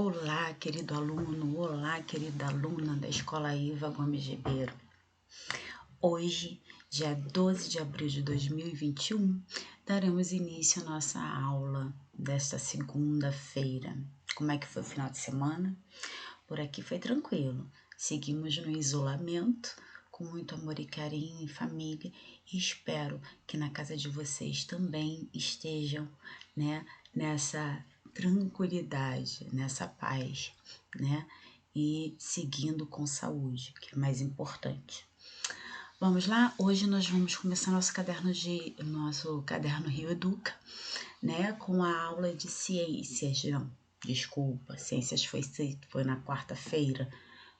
Olá, querido aluno, olá, querida aluna da Escola Iva Gomes Ribeiro. Hoje, dia 12 de abril de 2021, daremos início à nossa aula desta segunda-feira. Como é que foi o final de semana? Por aqui foi tranquilo. Seguimos no isolamento, com muito amor e carinho em família, e espero que na casa de vocês também estejam, nessa tranquilidade, nessa paz, e seguindo com saúde, que é mais importante. Vamos lá? Hoje nós vamos começar nosso caderno Rio Educa, com a aula de ciências. Ciências foi na quarta-feira.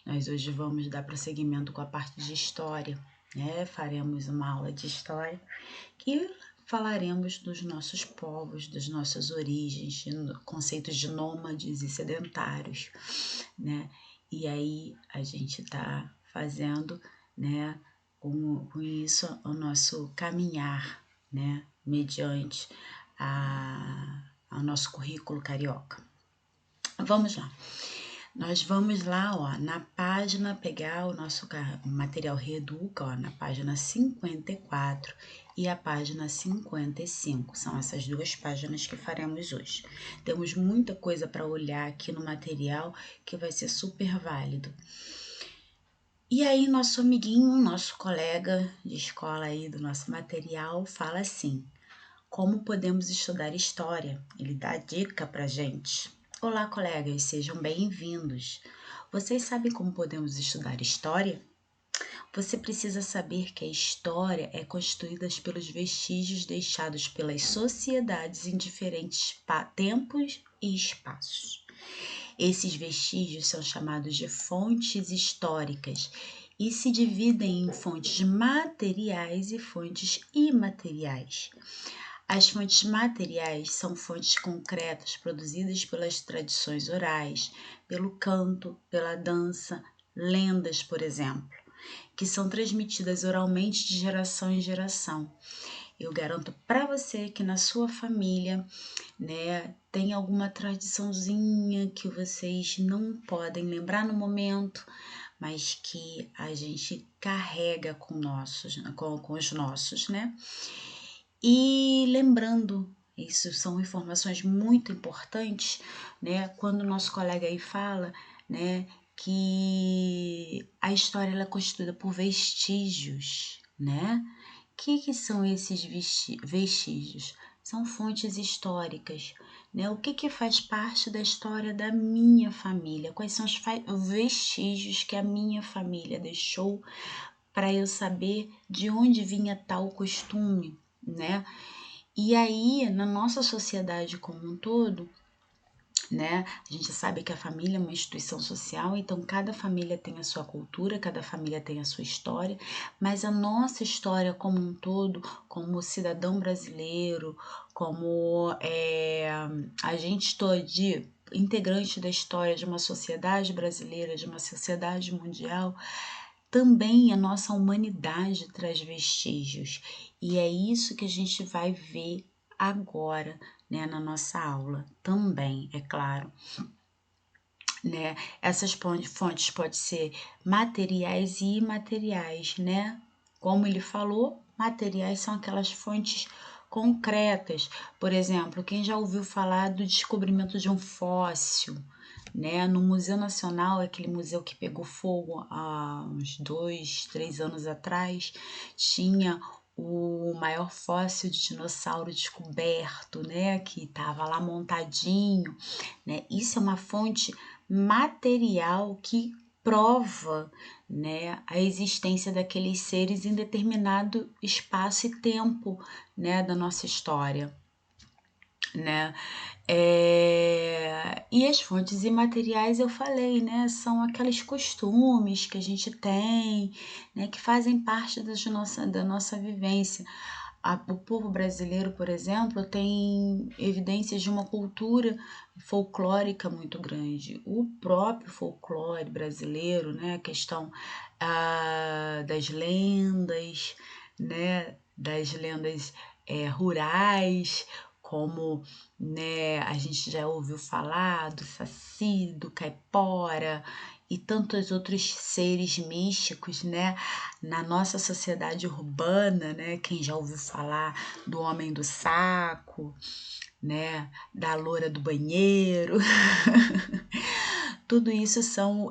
Nós hoje vamos dar prosseguimento com a parte de história, Faremos uma aula de história que falaremos dos nossos povos, das nossas origens, conceitos de nômades e sedentários, E aí a gente está fazendo, com isso o nosso caminhar, mediante ao nosso currículo carioca. Vamos lá. Nós vamos lá, na página, pegar o nosso material Reeduca, na página 54 e a página 55. São essas duas páginas que faremos hoje. Temos muita coisa para olhar aqui no material que vai ser super válido. E aí, nosso amiguinho, nosso colega de escola aí do nosso material fala assim: como podemos estudar história? Ele dá dica pra gente. Olá, colegas, sejam bem-vindos. Vocês sabem como podemos estudar história? Você precisa saber que a história é constituída pelos vestígios deixados pelas sociedades em diferentes tempos e espaços. Esses vestígios são chamados de fontes históricas e se dividem em fontes materiais e fontes imateriais. As fontes materiais são fontes concretas produzidas pelas tradições orais, pelo canto, pela dança, lendas, por exemplo, que são transmitidas oralmente de geração em geração. Eu garanto para você que na sua família, tem alguma tradiçãozinha que vocês não podem lembrar no momento, mas que a gente carrega com os nossos, E lembrando, isso são informações muito importantes, quando o nosso colega aí fala, que a história ela é constituída por vestígios, O que são esses vestígios? São fontes históricas, O que faz parte da história da minha família? Quais são os vestígios que a minha família deixou para eu saber de onde vinha tal costume, E aí, na nossa sociedade como um todo, a gente sabe que a família é uma instituição social, então cada família tem a sua cultura, cada família tem a sua história, mas a nossa história como um todo, como cidadão brasileiro, como agente integrante da história de uma sociedade brasileira, de uma sociedade mundial, também a nossa humanidade traz vestígios, e é isso que a gente vai ver agora, na nossa aula também, é claro. Essas fontes podem ser materiais e imateriais, Como ele falou, materiais são aquelas fontes concretas. Por exemplo, quem já ouviu falar do descobrimento de um fóssil, No Museu Nacional, aquele museu que pegou fogo há uns 2, 3 anos atrás, tinha o maior fóssil de dinossauro descoberto, que estava lá montadinho, Isso é uma fonte material que prova, a existência daqueles seres em determinado espaço e tempo, da nossa história, E as fontes imateriais eu falei, são aqueles costumes que a gente tem, que fazem parte da nossa vivência. O povo brasileiro, por exemplo, tem evidências de uma cultura folclórica muito grande. O próprio folclore brasileiro, a questão das lendas, das lendas rurais, como, né, a gente já ouviu falar do Saci, do Caipora e tantos outros seres místicos, né, na nossa sociedade urbana, né, quem já ouviu falar do Homem do Saco, né, da loura do banheiro. Tudo isso são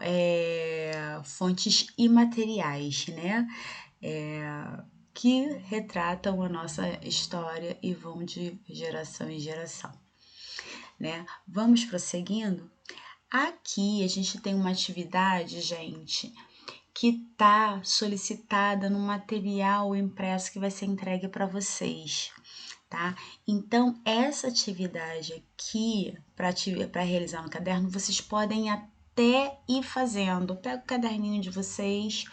fontes imateriais, né, que retratam a nossa história e vão de geração em geração, né? Vamos prosseguindo? Aqui a gente tem uma atividade, gente, que está solicitada no material impresso que vai ser entregue para vocês, tá? Então, essa atividade aqui, para realizar no caderno, vocês podem até ir fazendo. Pega o caderninho de vocês,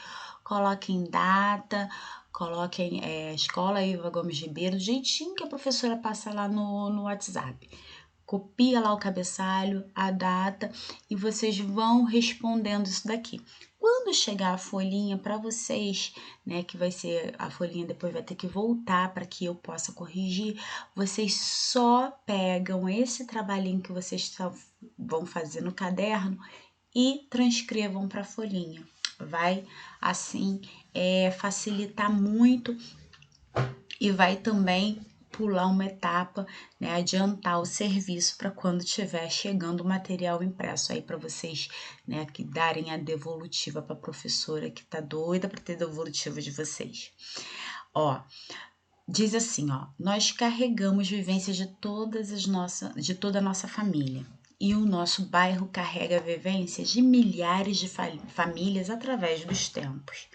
coloquem data, coloquem Escola Iva Gomes Ribeiro, do jeitinho que a professora passa lá no WhatsApp. Copia lá o cabeçalho, a data e vocês vão respondendo isso daqui. Quando chegar a folhinha para vocês, né, que vai ser a folhinha depois vai ter que voltar para que eu possa corrigir, vocês só pegam esse trabalhinho que vocês vão fazer no caderno e transcrevam para a folhinha. Vai assim facilitar muito e vai também pular uma etapa, né, adiantar o serviço para quando estiver chegando o material impresso aí para vocês, né, que darem a devolutiva para a professora que tá doida para ter devolutiva de vocês. Ó, diz assim, ó, nós carregamos vivências de toda a nossa família. E o nosso bairro carrega vivências de milhares de famílias através dos tempos.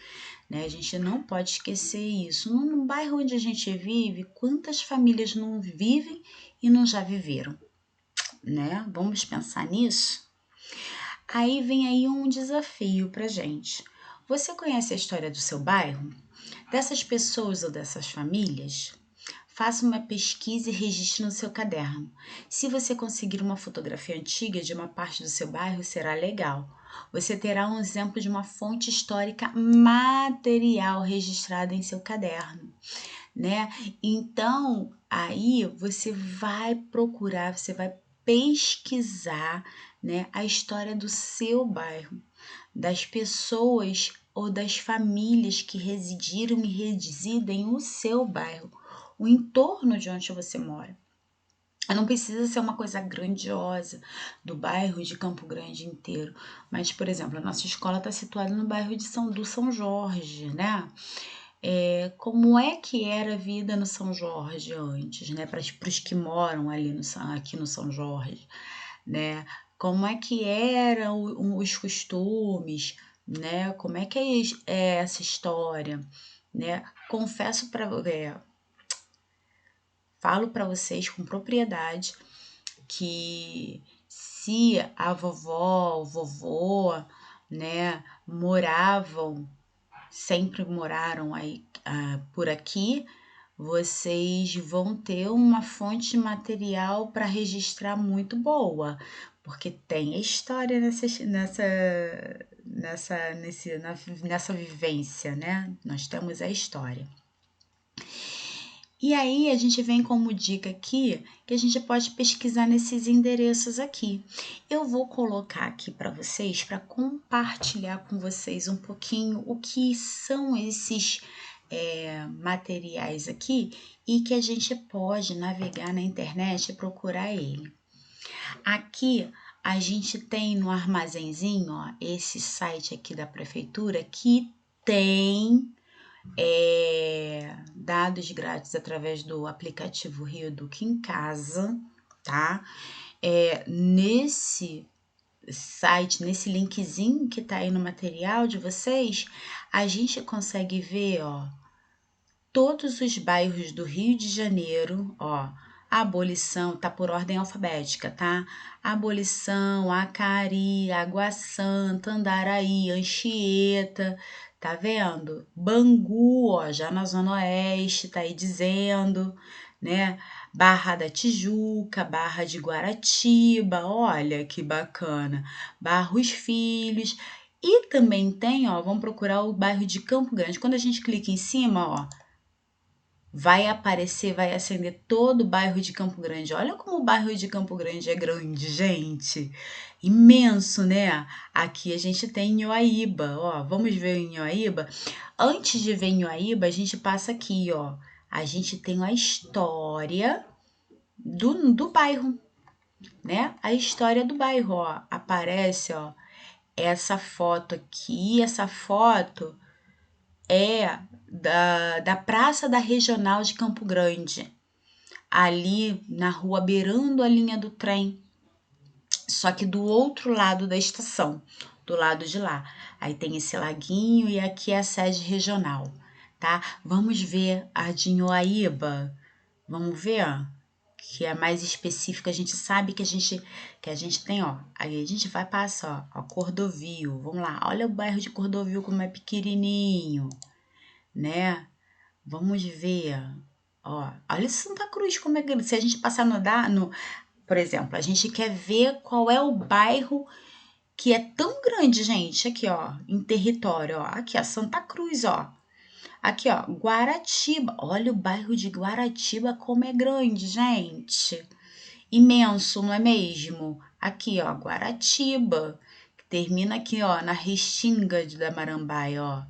Né? A gente não pode esquecer isso. No bairro onde a gente vive, quantas famílias não vivem e não já viveram? Né? Vamos pensar nisso? Aí vem aí um desafio pra gente. Você conhece a história do seu bairro? Dessas pessoas ou dessas famílias? Faça uma pesquisa e registre no seu caderno. Se você conseguir uma fotografia antiga de uma parte do seu bairro, será legal. Você terá um exemplo de uma fonte histórica material registrada em seu caderno, né? Então, aí você vai procurar, você vai pesquisar, né, a história do seu bairro, das pessoas ou das famílias que residiram e residem no seu bairro, o entorno de onde você mora. Não precisa ser uma coisa grandiosa do bairro de Campo Grande inteiro, mas, por exemplo, a nossa escola está situada no bairro do São Jorge, né? Como é que era a vida no São Jorge antes, né? Para os que moram ali aqui no São Jorge, né? Como é que eram os costumes, né? Como é que é essa história, né? Confesso falo para vocês com propriedade que se a vovó, o vovô, né, sempre moraram aí por aqui, vocês vão ter uma fonte material para registrar muito boa, porque tem a história nessa vivência, né? Nós temos a história. E aí a gente vem como dica aqui que a gente pode pesquisar nesses endereços aqui. Eu vou colocar aqui para vocês, para compartilhar com vocês um pouquinho o que são esses materiais aqui e que a gente pode navegar na internet e procurar ele. Aqui a gente tem no armazenzinho, ó, esse site aqui da prefeitura que tem dados grátis através do aplicativo Rio Educa em Casa, tá? Nesse site, nesse linkzinho que tá aí no material de vocês, a gente consegue ver, ó, todos os bairros do Rio de Janeiro, ó, Abolição, tá por ordem alfabética, tá? Abolição, Acari, Água Santa, Andaraí, Anchieta, tá vendo? Bangu, ó, já na Zona Oeste, tá aí dizendo, né? Barra da Tijuca, Barra de Guaratiba, olha que bacana. Barros Filhos. E também tem, ó, vamos procurar o bairro de Campo Grande. Quando a gente clica em cima, ó, vai aparecer, vai acender todo o bairro de Campo Grande. Olha como o bairro de Campo Grande é grande, gente. Imenso, né? Aqui a gente tem Inhoaíba, ó. Vamos ver Inhoaíba? Antes de ver Inhoaíba, a gente passa aqui, ó. A gente tem a história do bairro, né? A história do bairro, ó. Aparece, ó, essa foto aqui. Essa foto é da Praça da Regional de Campo Grande, ali na rua beirando a linha do trem, só que do outro lado da estação, do lado de lá. Aí tem esse laguinho e aqui é a sede regional, tá? Vamos ver a de Inhoaíba. Vamos ver, ó, que é mais específica. A gente sabe que a gente tem, ó. Aí a gente vai passar, ó, Cordovil. Vamos lá. Olha o bairro de Cordovil como é pequenininho, né? Vamos ver, ó. Olha Santa Cruz como é grande. Se a gente passar por exemplo, a gente quer ver qual é o bairro que é tão grande, gente. Aqui, ó, em território, ó. Aqui, ó, Santa Cruz, ó. Aqui, ó, Guaratiba. Olha o bairro de Guaratiba como é grande, gente. Imenso, não é mesmo? Aqui, ó, Guaratiba. Que termina aqui, ó, na Restinga da Marambaia, ó.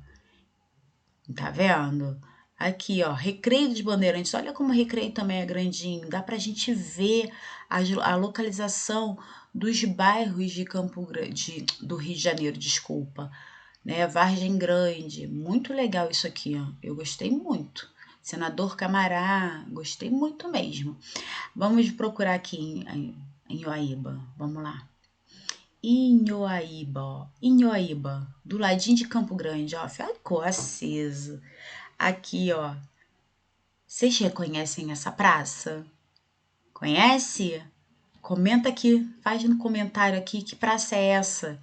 Tá vendo? Aqui, ó, Recreio dos Bandeirantes. Olha como o Recreio também é grandinho. Dá pra gente ver a localização dos bairros de Campo Grande, do Rio de Janeiro, desculpa, né? Vargem Grande. Muito legal isso aqui, ó. Eu gostei muito. Senador Camará, gostei muito mesmo. Vamos procurar aqui em Uaíba. Vamos lá. Inhoaíba, ó. Inhoaíba, do ladinho de Campo Grande, ó. Ficou aceso. Aqui, ó. Vocês reconhecem essa praça? Conhece? Comenta aqui, faz no comentário aqui que praça é essa.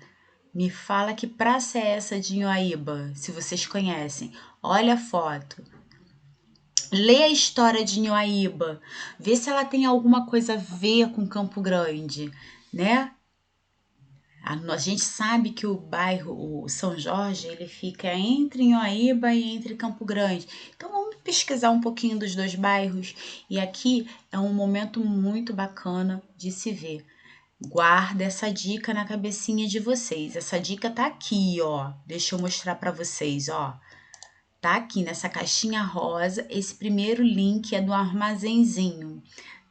Me fala que praça é essa de Inhoaíba, se vocês conhecem. Olha a foto. Lê a história de Inhoaíba. Vê se ela tem alguma coisa a ver com Campo Grande, né? A gente sabe que o bairro, o São Jorge, ele fica entre Inhoaíba e entre Campo Grande. Então vamos pesquisar um pouquinho dos dois bairros. E aqui é um momento muito bacana de se ver. Guarda essa dica na cabecinha de vocês. Essa dica tá aqui, ó. Deixa eu mostrar para vocês, ó. Tá aqui nessa caixinha rosa. Esse primeiro link é do armazenzinho,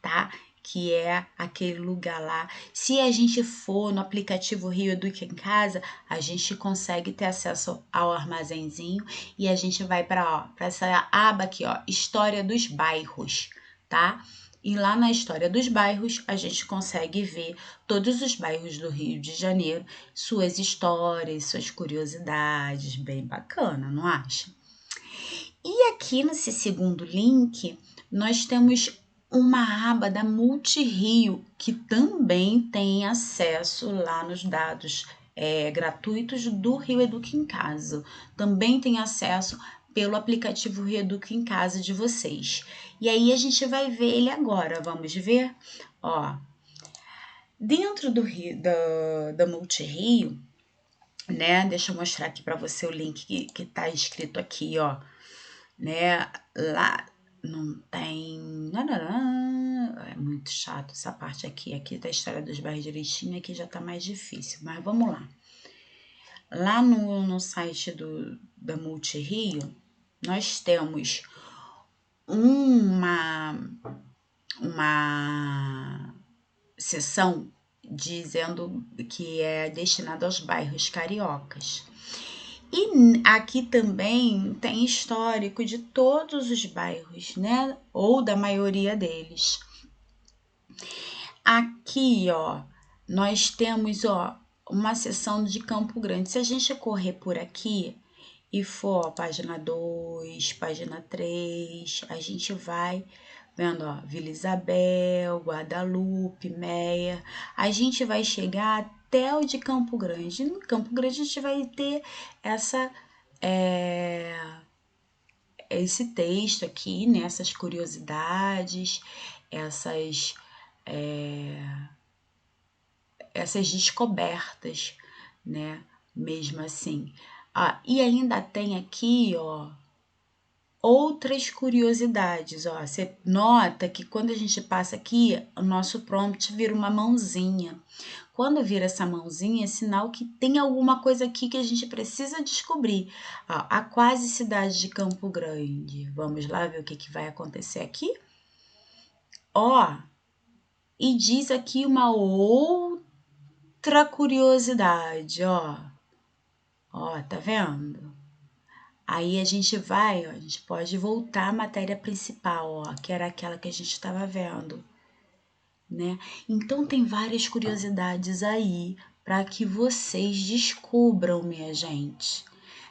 tá? Que é aquele lugar lá. Se a gente for no aplicativo Rio Educa em Casa, a gente consegue ter acesso ao armazenzinho e a gente vai para essa aba aqui, ó, História dos Bairros, tá? E lá na História dos Bairros, a gente consegue ver todos os bairros do Rio de Janeiro, suas histórias, suas curiosidades, bem bacana, não acha? E aqui nesse segundo link, nós temos uma aba da Multirio, que também tem acesso lá nos dados gratuitos do Rio Educa em Casa. Também tem acesso pelo aplicativo Rio Educa em Casa de vocês. E aí a gente vai ver ele agora, vamos ver? Ó, dentro do da Multirio, né? Deixa eu mostrar aqui para você o link que tá escrito aqui, ó, né? Lá não tem. É muito chato essa parte aqui. Aqui tá a história dos bairros direitinho, aqui já tá mais difícil. Mas vamos lá. Lá no site da Multirio, nós temos uma, uma seção dizendo que é destinada aos bairros cariocas. E aqui também tem histórico de todos os bairros, né? Ou da maioria deles. Aqui, ó, nós temos, ó, uma seção de Campo Grande. Se a gente correr por aqui e for, ó, página 2, página 3, a gente vai vendo, ó, Vila Isabel, Guadalupe, Meia. A gente vai chegar até o de Campo Grande. No Campo Grande a gente vai ter essa esse texto aqui, né, essas curiosidades, essas essas descobertas, né, mesmo assim. Ah, e ainda tem aqui, ó, outras curiosidades, ó. Você nota que quando a gente passa aqui, o nosso prompt vira uma mãozinha. Quando vira essa mãozinha, é sinal que tem alguma coisa aqui que a gente precisa descobrir. Ó, a quase cidade de Campo Grande. Vamos lá ver o que vai acontecer aqui? Ó, e diz aqui uma outra curiosidade, ó. Ó, tá vendo? Aí a gente vai, ó, a gente pode voltar à matéria principal, ó, que era aquela que a gente estava vendo, né? Então tem várias curiosidades aí para que vocês descubram, minha gente.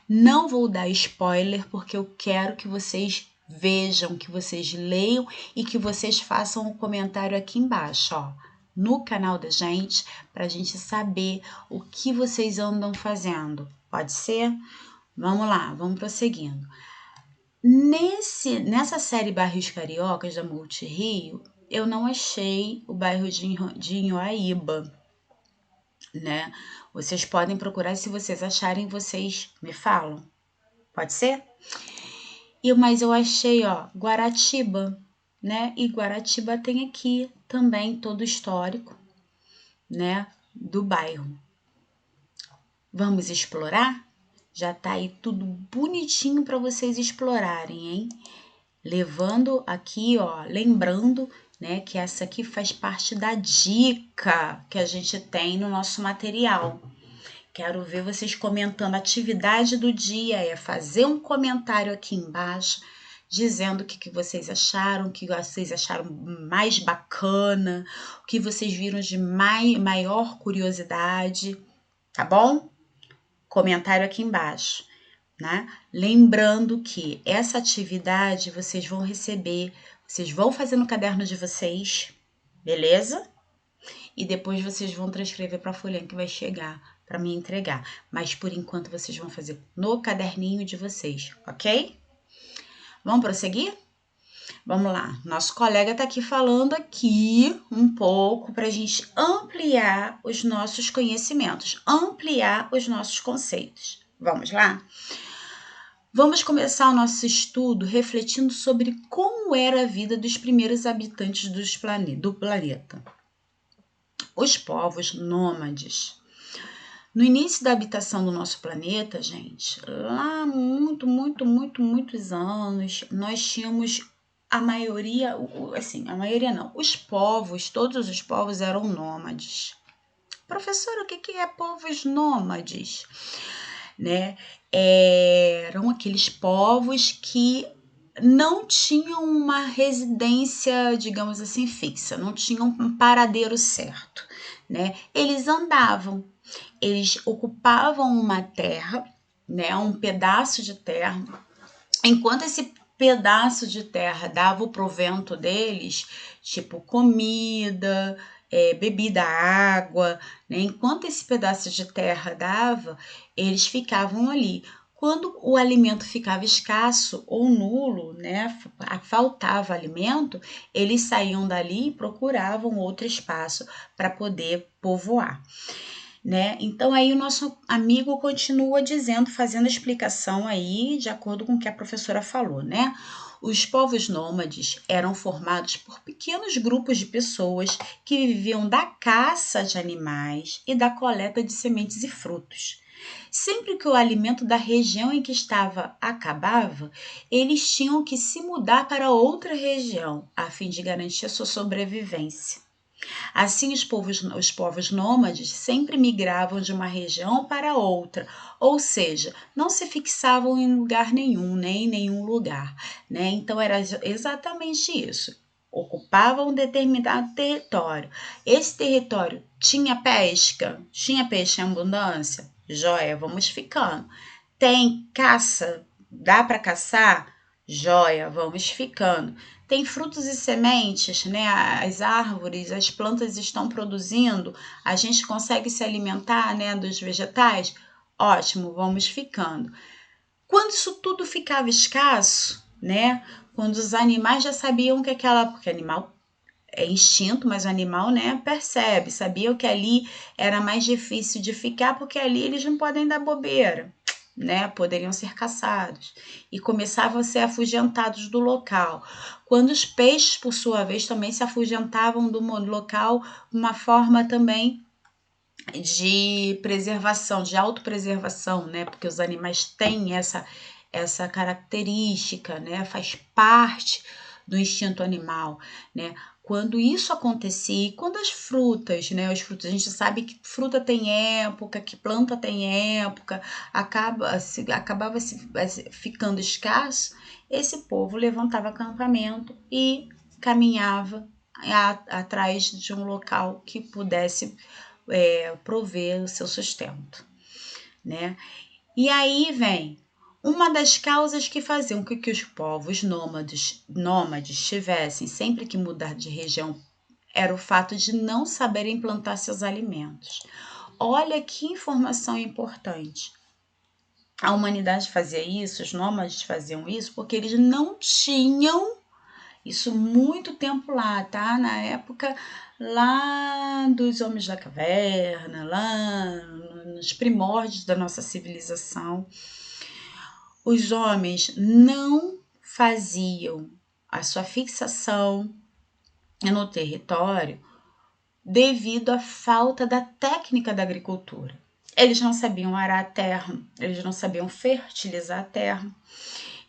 Não vou dar spoiler porque eu quero que vocês vejam, que vocês leiam e que vocês façam um comentário aqui embaixo, ó, no canal da gente, para a gente saber o que vocês andam fazendo. Pode ser? Vamos lá, vamos prosseguindo. Nessa série Bairros Cariocas da Multirio, eu não achei o bairro de Inhoaíba, né? Vocês podem procurar, se vocês acharem, vocês me falam. Pode ser? Mas eu achei, ó, Guaratiba, né? E Guaratiba tem aqui também todo o histórico, né, do bairro. Vamos explorar? Já tá aí tudo bonitinho para vocês explorarem, hein? Levando aqui, ó, lembrando, né, que essa aqui faz parte da dica que a gente tem no nosso material. Quero ver vocês comentando. A atividade do dia é fazer um comentário aqui embaixo, dizendo o que vocês acharam, o que vocês acharam mais bacana, o que vocês viram de maior curiosidade, tá bom? Comentário aqui embaixo, né? Lembrando que essa atividade vocês vão receber, vocês vão fazer no caderno de vocês, beleza? E depois vocês vão transcrever para a folhinha que vai chegar para me entregar. Mas por enquanto vocês vão fazer no caderninho de vocês, ok? Vamos prosseguir? Vamos lá. Nosso colega está aqui falando aqui um pouco para a gente ampliar os nossos conhecimentos, ampliar os nossos conceitos. Vamos lá? Vamos começar o nosso estudo refletindo sobre como era a vida dos primeiros habitantes do planeta. Os povos nômades. No início da habitação do nosso planeta, gente, lá muitos anos, nós tínhamos a maioria, assim, a maioria não, os povos, todos os povos eram nômades. Professora, o que é povos nômades? Né? Eram aqueles povos que não tinham uma residência, digamos assim, fixa, não tinham um paradeiro certo, né? Eles andavam, eles ocupavam uma terra, né? Um pedaço de terra. Enquanto esse pedaço de terra dava o provento deles, tipo comida, bebida, água, né? Enquanto esse pedaço de terra dava, eles ficavam ali. Quando o alimento ficava escasso ou nulo, né, faltava alimento, eles saíam dali e procuravam outro espaço para poder povoar. Né? Então aí o nosso amigo continua dizendo, fazendo a explicação aí de acordo com o que a professora falou, né? Os povos nômades eram formados por pequenos grupos de pessoas que viviam da caça de animais e da coleta de sementes e frutos. Sempre que o alimento da região em que estava acabava, eles tinham que se mudar para outra região a fim de garantir a sua sobrevivência. Assim, os povos nômades sempre migravam de uma região para outra, ou seja, não se fixavam em lugar nenhum, nem em nenhum lugar, né? Então, era exatamente isso. Ocupavam um determinado território. Esse território tinha pesca? Tinha peixe em abundância? Joia, vamos ficando. Tem caça? Dá para caçar? Joia, vamos ficando. Tem frutos e sementes, né? As árvores, as plantas estão produzindo, a gente consegue se alimentar, né, dos vegetais? Ótimo, vamos ficando. Quando isso tudo ficava escasso, né? Quando os animais já sabiam que porque animal é instinto, mas o animal, né, percebe, sabiam que ali era mais difícil de ficar, porque ali eles não podem dar bobeira. né, poderiam ser caçados e começavam a ser afugentados do local. Quando os peixes, por sua vez, também se afugentavam do local, uma forma também de preservação, de autopreservação, né, porque os animais têm essa característica, né, faz parte do instinto animal, né. Quando isso acontecia, e quando as frutas, né, os frutos, a gente sabe que fruta tem época, que planta tem época, acabava ficando escasso, esse povo levantava acampamento e caminhava atrás de um local que pudesse prover o seu sustento, né? E aí vem uma das causas que faziam com que os povos nômades tivessem sempre que mudar de região era o fato de não saberem plantar seus alimentos. Olha que informação importante. A humanidade fazia isso, os nômades faziam isso porque eles não tinham isso muito tempo lá, tá? Na época lá dos homens da caverna, lá nos primórdios da nossa civilização, os homens não faziam a sua fixação no território devido à falta da técnica da agricultura. Eles não sabiam arar a terra, eles não sabiam fertilizar a terra,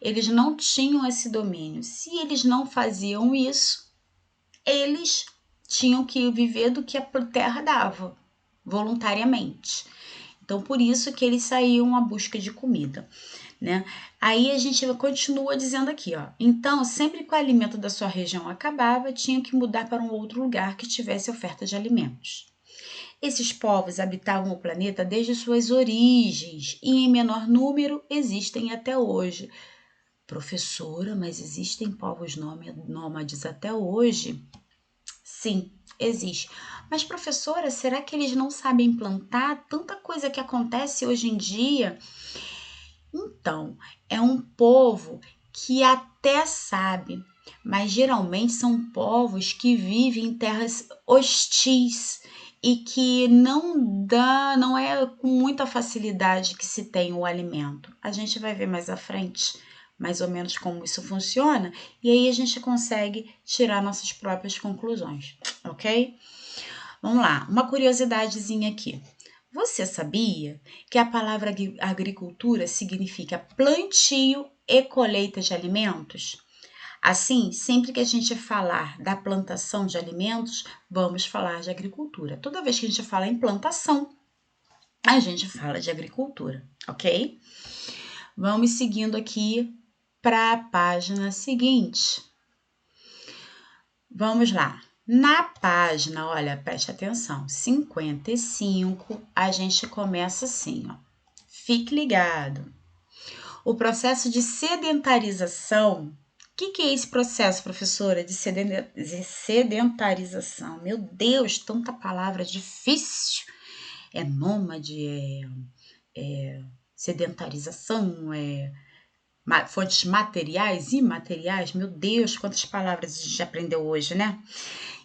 eles não tinham esse domínio. Se eles não faziam isso, eles tinham que viver do que a terra dava, voluntariamente. Então, por isso que eles saíam à busca de comida, né? Aí a gente continua dizendo aqui, ó. Então, sempre que o alimento da sua região acabava, tinha que mudar para um outro lugar que tivesse oferta de alimentos. Esses povos habitavam o planeta desde suas origens e, em menor número, existem até hoje. Professora, mas existem povos nômades até hoje? Sim, existe. Mas, professora, será que eles não sabem plantar? Tanta coisa que acontece hoje em dia. Então, é um povo que até sabe, mas geralmente são povos que vivem em terras hostis e que não é com muita facilidade que se tem o alimento. A gente vai ver mais à frente, mais ou menos como isso funciona, e aí a gente consegue tirar nossas próprias conclusões, ok? Vamos lá, uma curiosidadezinha aqui. Você sabia que a palavra agricultura significa plantio e colheita de alimentos? Assim, sempre que a gente falar da plantação de alimentos, vamos falar de agricultura. Toda vez que a gente fala em plantação, a gente fala de agricultura, ok? Vamos seguindo aqui para a página seguinte. Vamos lá. Na página, olha, preste atenção, 55, a gente começa assim, ó. Fique ligado. O processo de sedentarização. O que é esse processo, professora, de sedentarização? Meu Deus, tanta palavra difícil. É nômade, sedentarização, fontes materiais e imateriais. Meu Deus, quantas palavras a gente aprendeu hoje, né?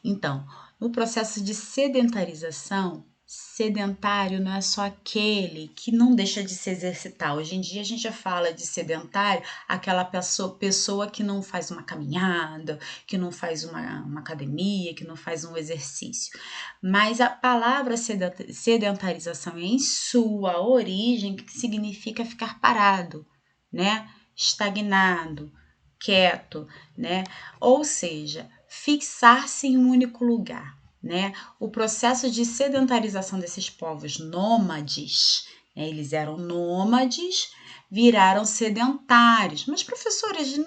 Então, no processo de sedentarização, sedentário não é só aquele que não deixa de se exercitar. Hoje em dia a gente já fala de sedentário, aquela pessoa que não faz uma caminhada, que não faz uma academia, que não faz um exercício. Mas a palavra sedentarização em sua origem significa ficar parado, né? Estagnado, quieto, né? Ou seja, fixar-se em um único lugar, né? O processo de sedentarização desses povos nômades, né? Eles eram nômades, viraram sedentários. Mas, professores,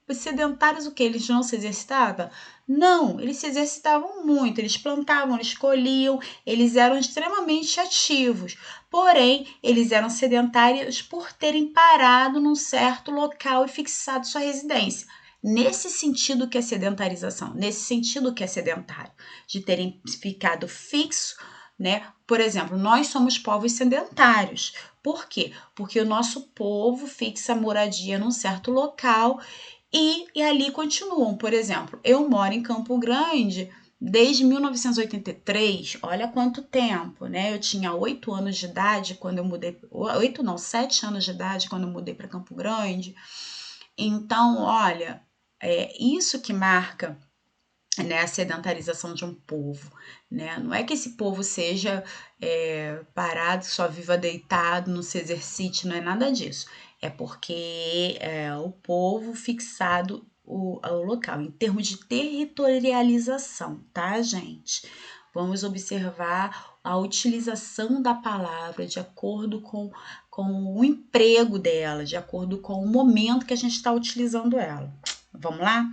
sedentários o que? Eles não se exercitavam? Não, eles se exercitavam muito, eles plantavam, eles colhiam, eles eram extremamente ativos. Porém, eles eram sedentários por terem parado num certo local e fixado sua residência. Nesse sentido que é sedentarização, nesse sentido que é sedentário, de terem ficado fixo, né? Por exemplo, nós somos povos sedentários. Por quê? Porque o nosso povo fixa a moradia num certo local e ali continuam. Por exemplo, eu moro em Campo Grande, Desde 1983, olha quanto tempo, né? Eu tinha 8 anos de idade quando eu mudei, 8 não, 7 anos de idade quando eu mudei para Campo Grande. Então, olha, é isso que marca, né, a sedentarização de um povo, né? Não é que esse povo seja parado, só viva deitado, não se exercite, não é nada disso. É porque o povo fixado o local, em termos de territorialização, tá, gente? Vamos observar a utilização da palavra de acordo com o emprego dela, de acordo com o momento que a gente está utilizando ela. Vamos lá?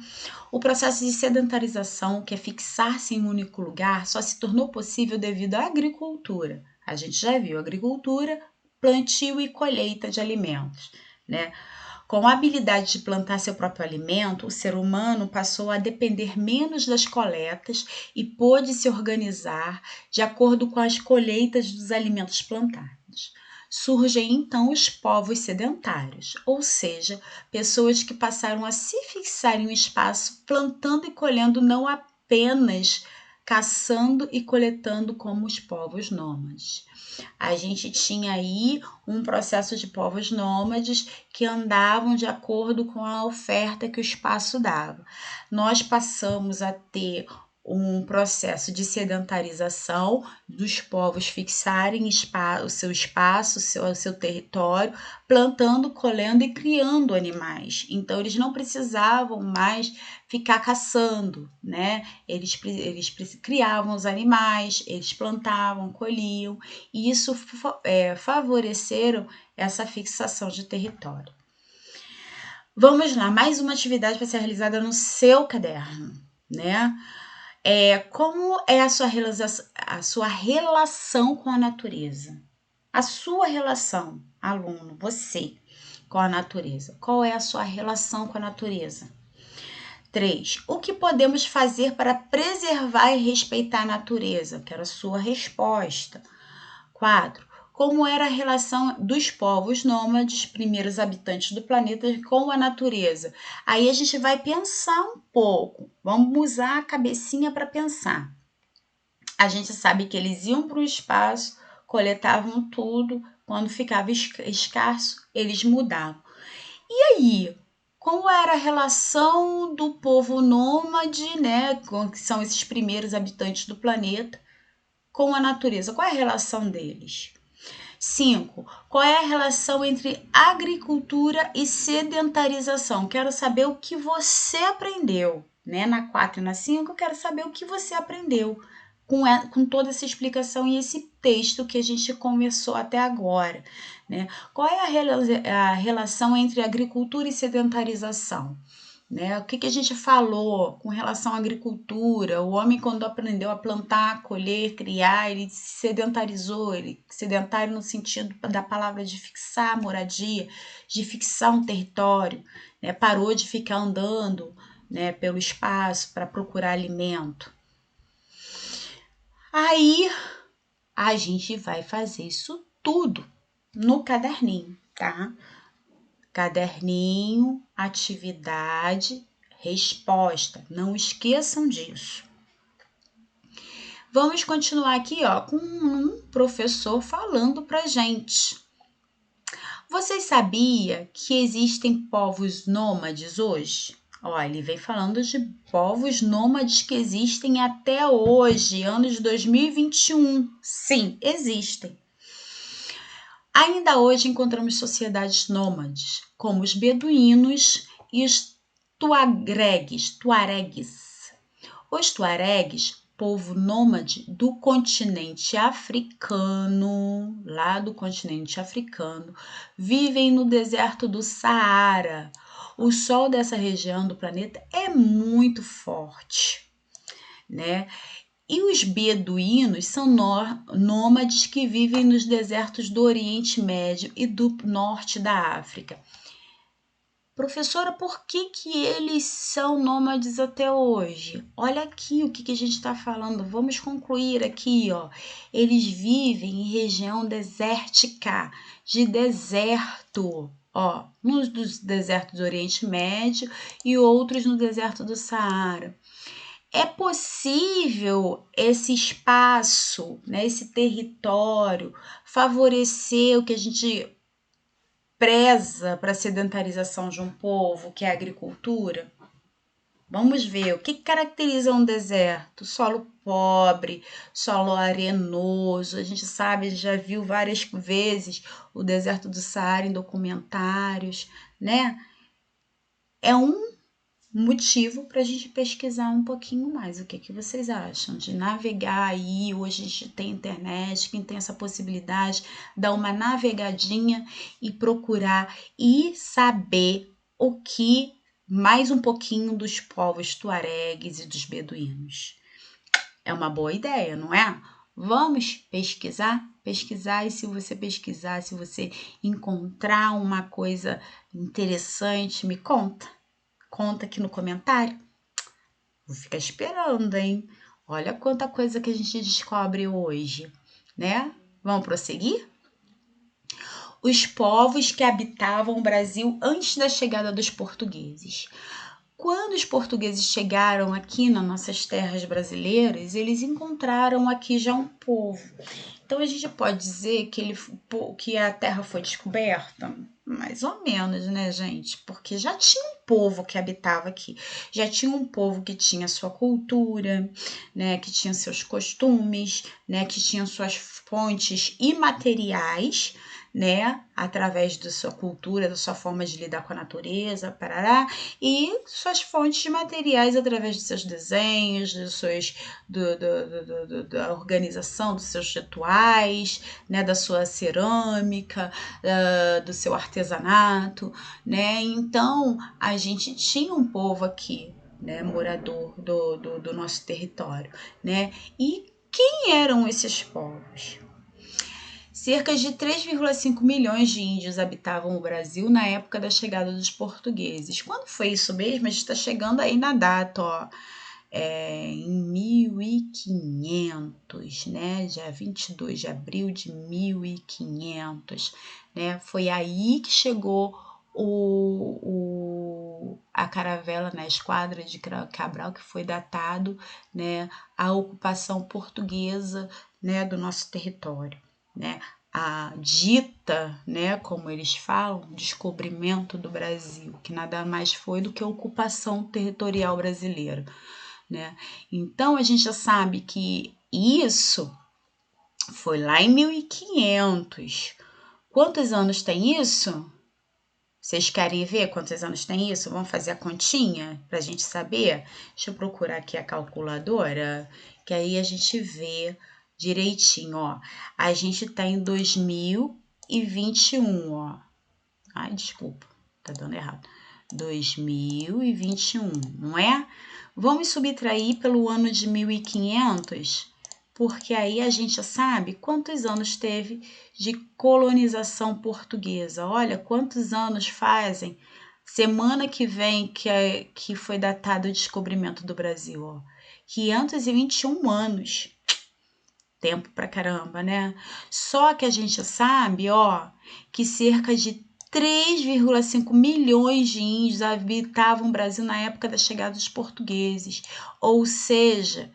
O processo de sedentarização, que é fixar-se em um único lugar, só se tornou possível devido à agricultura. A gente já viu agricultura, plantio e colheita de alimentos, né? Com a habilidade de plantar seu próprio alimento, o ser humano passou a depender menos das coletas e pôde se organizar de acordo com as colheitas dos alimentos plantados. Surgem então os povos sedentários, ou seja, pessoas que passaram a se fixar em um espaço plantando e colhendo, não apenas caçando e coletando como os povos nômades. A gente tinha aí um processo de povos nômades que andavam de acordo com a oferta que o espaço dava. Nós passamos a ter um processo de sedentarização dos povos fixarem o seu espaço, o seu território, plantando, colhendo e criando animais. Então, eles não precisavam mais ficar caçando, né? Eles criavam os animais, eles plantavam, colhiam, e isso favoreceram essa fixação de território. Vamos lá, mais uma atividade para ser realizada no seu caderno, né? Como é a sua relação com a natureza? A sua relação, aluno, você, com a natureza. Qual é a sua relação com a natureza? 3. O que podemos fazer para preservar e respeitar a natureza? Quero a sua resposta. 4. Como era a relação dos povos nômades, primeiros habitantes do planeta, com a natureza? Aí a gente vai pensar um pouco. Vamos usar a cabecinha para pensar. A gente sabe que eles iam para o espaço, coletavam tudo, quando ficava escasso, eles mudavam. E aí, como era a relação do povo nômade, né, que são esses primeiros habitantes do planeta, com a natureza? Qual é a relação deles? 5. Qual é a relação entre agricultura e sedentarização? Quero saber o que você aprendeu, né? Na 4 e na 5, eu quero saber o que você aprendeu com toda essa explicação e esse texto que a gente conversou até agora, né? Qual é a relação entre agricultura e sedentarização? Né? O que a gente falou com relação à agricultura? O homem, quando aprendeu a plantar, colher, criar, ele se sedentarizou, sedentário no sentido da palavra de fixar moradia, de fixar um território, né? Parou de ficar andando, né, pelo espaço para procurar alimento. Aí a gente vai fazer isso tudo no caderninho, tá? Caderninho, atividade, resposta. Não esqueçam disso. Vamos continuar aqui, ó, com um professor falando pra gente. Vocês sabiam que existem povos nômades hoje? Ó, ele vem falando de povos nômades que existem até hoje, ano de 2021. Sim, existem. Ainda hoje encontramos sociedades nômades, como os beduínos e os tuaregues. Os tuaregues, povo nômade do continente africano, lá do continente africano, vivem no deserto do Saara. O sol dessa região do planeta é muito forte, né? E os beduínos são nômades que vivem nos desertos do Oriente Médio e do norte da África. Professora, por que eles são nômades até hoje? Olha aqui o que a gente está falando. Vamos concluir aqui, ó. Eles vivem em região desértica, de deserto, ó, nos dos desertos do Oriente Médio e outros no deserto do Saara. É possível esse espaço, né, esse território, favorecer o que a gente preza para a sedentarização de um povo, que é a agricultura? Vamos ver o que caracteriza um deserto: solo pobre, solo arenoso. A gente sabe, já viu várias vezes o deserto do Saara em documentários, né? É um motivo para a gente pesquisar um pouquinho mais. O que vocês acham de navegar aí? Hoje a gente tem internet, quem tem essa possibilidade, dar uma navegadinha e procurar e saber o que mais um pouquinho dos povos tuaregues e dos beduínos. É uma boa ideia, não é? Vamos pesquisar? Pesquisar, e se você pesquisar, se você encontrar uma coisa interessante, me conta. Conta aqui no comentário. Vou ficar esperando, hein? Olha quanta coisa que a gente descobre hoje, né? Vamos prosseguir? Os povos que habitavam o Brasil antes da chegada dos portugueses. Quando os portugueses chegaram aqui nas nossas terras brasileiras, eles encontraram aqui já um povo. Então a gente pode dizer que a terra foi descoberta? Mais ou menos, né, gente? Porque já tinha um povo que habitava aqui, já tinha um povo que tinha sua cultura, né, que tinha seus costumes, né, que tinha suas fontes imateriais, né, através da sua cultura, da sua forma de lidar com a natureza, parará, e suas fontes materiais através de seus desenhos, da organização dos seus rituais, né, da sua cerâmica, do seu artesanato, né? Então a gente tinha um povo aqui, né, morador do nosso território, né? E quem eram esses povos? Cerca de 3,5 milhões de índios habitavam o Brasil na época da chegada dos portugueses. Quando foi isso mesmo? A gente está chegando aí na data, ó. Em 1500, né? Dia 22 de abril de 1500, né? Foi aí que chegou a caravela, né? A esquadra de Cabral, que foi datado, né? A ocupação portuguesa, né? Do nosso território, né? A dita, né, como eles falam, descobrimento do Brasil, que nada mais foi do que a ocupação territorial brasileira, né? Então a gente já sabe que isso foi lá em 1500. Quantos anos tem isso? Vocês querem ver quantos anos tem isso? Vamos fazer a continha para a gente saber? Deixa eu procurar aqui a calculadora, que aí a gente vê direitinho, ó. A gente tá em 2021, ó. Ai, desculpa, tá dando errado. 2021, não é? Vamos subtrair pelo ano de 1500, porque aí a gente sabe quantos anos teve de colonização portuguesa. Olha quantos anos fazem. Semana que vem que foi datado o descobrimento do Brasil, ó. 521 anos. Tempo pra caramba, né? Só que a gente sabe, ó, que cerca de 3,5 milhões de índios habitavam o Brasil na época da chegada dos portugueses. Ou seja,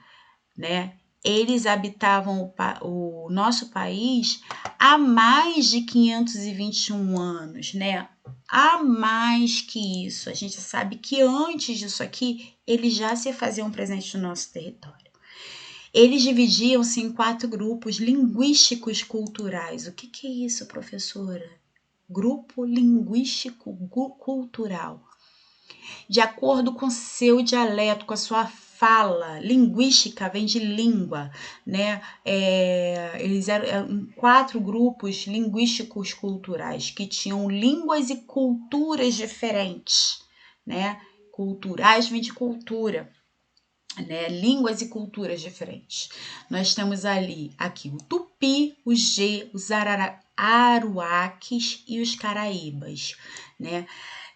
né, eles habitavam o nosso país há mais de 521 anos, né? Há mais que isso. A gente sabe que antes disso aqui, eles já se faziam presentes no nosso território. Eles dividiam-se em 4 grupos linguísticos culturais. O que é isso, professora? Grupo linguístico cultural. De acordo com seu dialeto, com a sua fala. Linguística vem de língua, né? Eles eram 4 grupos linguísticos culturais que tinham línguas e culturas diferentes, né? Culturais vem de cultura, né? Línguas e culturas diferentes. Nós temos aqui o Tupi, o G, os Aruaques e os Caraíbas, né?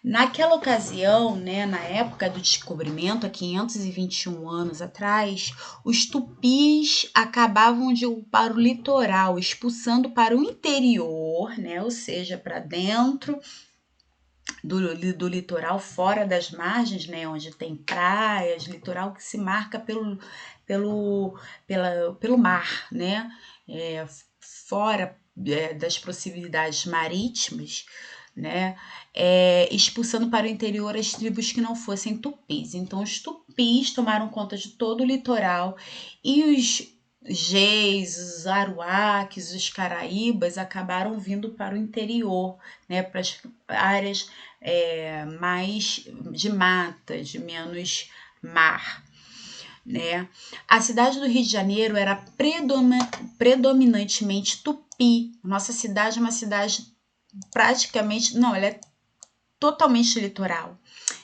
Naquela ocasião, né, na época do descobrimento, há 521 anos atrás, os tupis acabavam de ocupar o litoral, expulsando para o interior, né, ou seja, para dentro do litoral fora das margens, né, onde tem praias, litoral que se marca pelo mar, né, fora das possibilidades marítimas, né, expulsando para o interior as tribos que não fossem tupis. Então, os tupis tomaram conta de todo o litoral e os Geis, os aruaques, os caraíbas acabaram vindo para o interior, né, para as áreas mais de mata, de menos mar. Né? A cidade do Rio de Janeiro era predominantemente tupi. Nossa cidade é uma cidade praticamente, não, ela é totalmente litoral,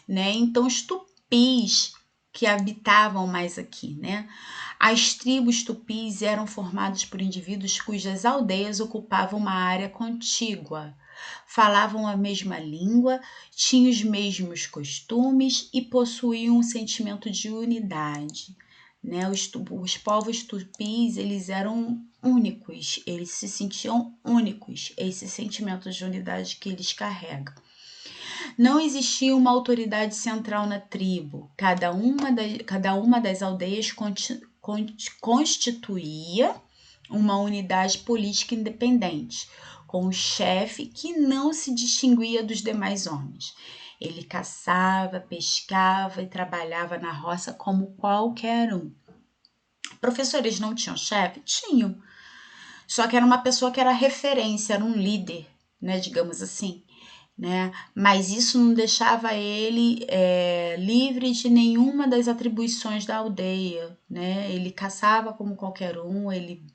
né? Então os tupis que habitavam mais aqui, né? As tribos tupis eram formadas por indivíduos cujas aldeias ocupavam uma área contígua, falavam a mesma língua, tinham os mesmos costumes e possuíam um sentimento de unidade. Né? Os povos tupis, eles eram únicos, eles se sentiam únicos, esse sentimento de unidade que eles carregam. Não existia uma autoridade central na tribo, cada uma das aldeias constituía uma unidade política independente, com o chefe que não se distinguia dos demais homens. Ele caçava, pescava e trabalhava na roça como qualquer um. Professores não tinham chefe? Tinham. Só que era uma pessoa que era referência, era um líder, né, digamos assim. Né? Mas isso não deixava ele livre de nenhuma das atribuições da aldeia. Né? Ele caçava como qualquer um, ele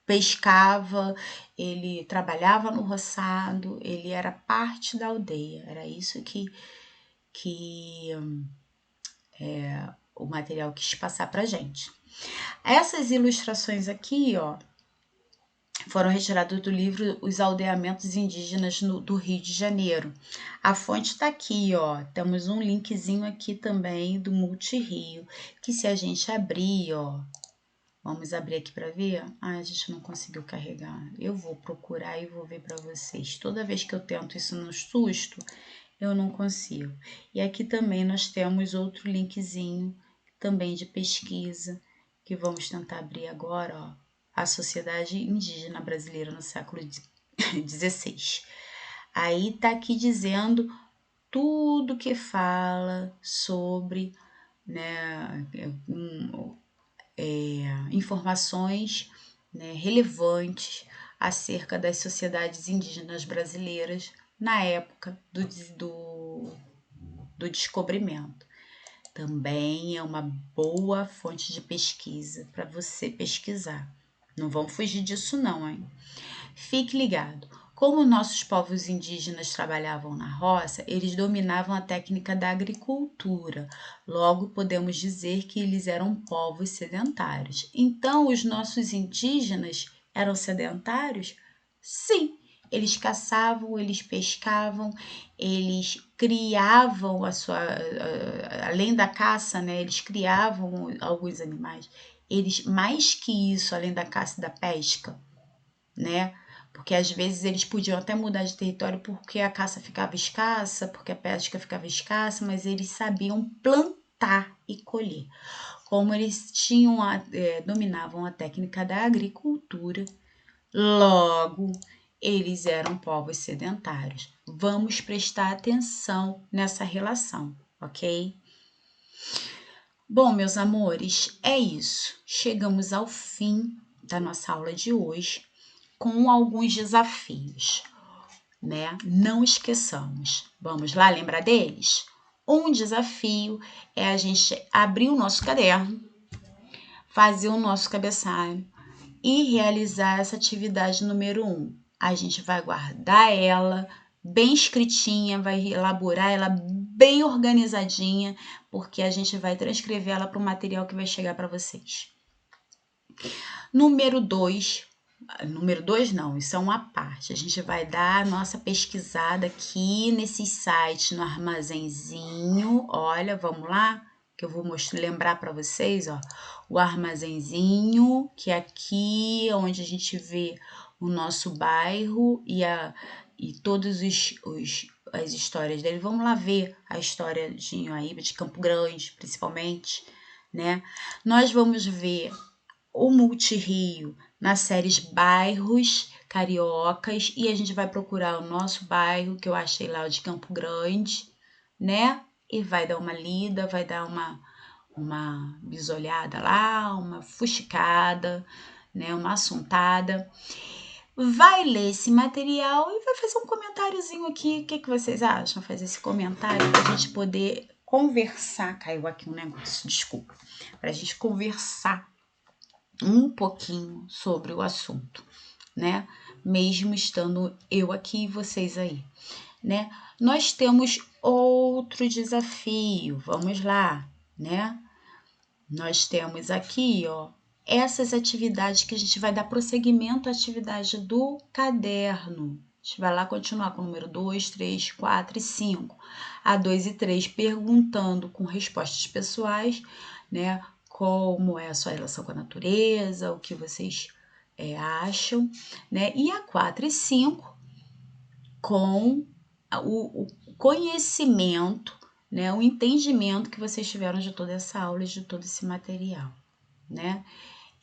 pescava, ele trabalhava no roçado, ele era parte da aldeia. Era isso que o material quis passar pra gente. Essas ilustrações aqui, ó, foram retirados do livro Os Aldeamentos Indígenas do Rio de Janeiro. A fonte está aqui, ó. Temos um linkzinho aqui também do Multirio, que se a gente abrir, ó, vamos abrir aqui para ver? Ah, a gente não conseguiu carregar. Eu vou procurar e vou ver para vocês. Toda vez que eu tento isso no susto, eu não consigo. E aqui também nós temos outro linkzinho, também de pesquisa, que vamos tentar abrir agora, ó. A Sociedade Indígena Brasileira no século XVI. Aí tá aqui dizendo tudo que fala sobre, né, informações, né, relevantes acerca das sociedades indígenas brasileiras na época do descobrimento. Também é uma boa fonte de pesquisa para você pesquisar. Não vão fugir disso não, hein? Fique ligado. Como nossos povos indígenas trabalhavam na roça, eles dominavam a técnica da agricultura. Logo, podemos dizer que eles eram povos sedentários. Então, os nossos indígenas eram sedentários? Sim. Eles caçavam, eles pescavam, eles criavam além da caça, né? Eles criavam alguns animais. Eles, mais que isso, além da caça e da pesca, né? Porque às vezes eles podiam até mudar de território porque a caça ficava escassa, porque a pesca ficava escassa, mas eles sabiam plantar e colher. Como eles dominavam a técnica da agricultura, logo eles eram povos sedentários. Vamos prestar atenção nessa relação, ok? Bom, meus amores, é isso. Chegamos ao fim da nossa aula de hoje com alguns desafios, né? Não esqueçamos. Vamos lá lembrar deles? Um desafio é a gente abrir o nosso caderno, fazer o nosso cabeçalho e realizar essa atividade número 1. A gente vai guardar ela bem escritinha, vai elaborar ela bem organizadinha, porque a gente vai transcrever ela para o material que vai chegar para vocês. Número 2 não, isso é uma parte. A gente vai dar a nossa pesquisada aqui nesse site, no armazenzinho. Olha, vamos lá, que eu vou lembrar para vocês, ó. O armazenzinho, que é aqui onde a gente vê o nosso bairro e todos as histórias dele. Vamos lá ver a história de Inhaíba, de Campo Grande, principalmente, né? Nós vamos ver o Multirio nas séries Bairros Cariocas e a gente vai procurar o nosso bairro, que eu achei lá, o de Campo Grande, né? E vai dar uma lida, vai dar uma bisolhada lá, uma fuxicada, né? Uma assuntada. Vai ler esse material e vai fazer um comentáriozinho aqui. O que vocês acham? Fazer esse comentário para a gente poder conversar. Caiu aqui um negócio, desculpa. Para a gente conversar um pouquinho sobre o assunto, né? Mesmo estando eu aqui e vocês aí, né? Nós temos outro desafio. Vamos lá, né? Nós temos aqui, ó, essas atividades que a gente vai dar prosseguimento à atividade do caderno. A gente vai lá continuar com o número 2, 3, 4 e 5. A 2 e 3 perguntando com respostas pessoais, né? Como é a sua relação com a natureza, o que vocês acham, né? E a 4 e 5 com o conhecimento, né? O entendimento que vocês tiveram de toda essa aula e de todo esse material, né?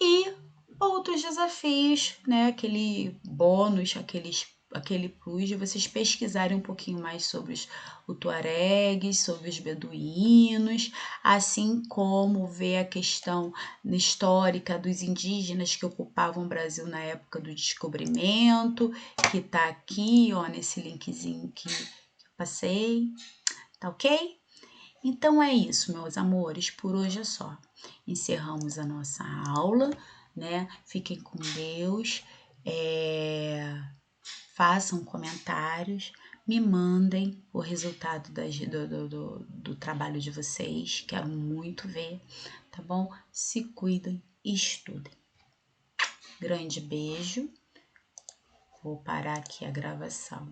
E outros desafios, né? Aquele bônus, aquele plus de vocês pesquisarem um pouquinho mais sobre os tuaregues, sobre os beduínos, assim como ver a questão histórica dos indígenas que ocupavam o Brasil na época do descobrimento, que tá aqui, ó, nesse linkzinho que eu passei, tá ok? Então é isso, meus amores, por hoje é só. Encerramos a nossa aula, né? Fiquem com Deus, façam comentários, me mandem o resultado do trabalho de vocês, quero muito ver, tá bom? Se cuidem e estudem. Grande beijo, vou parar aqui a gravação.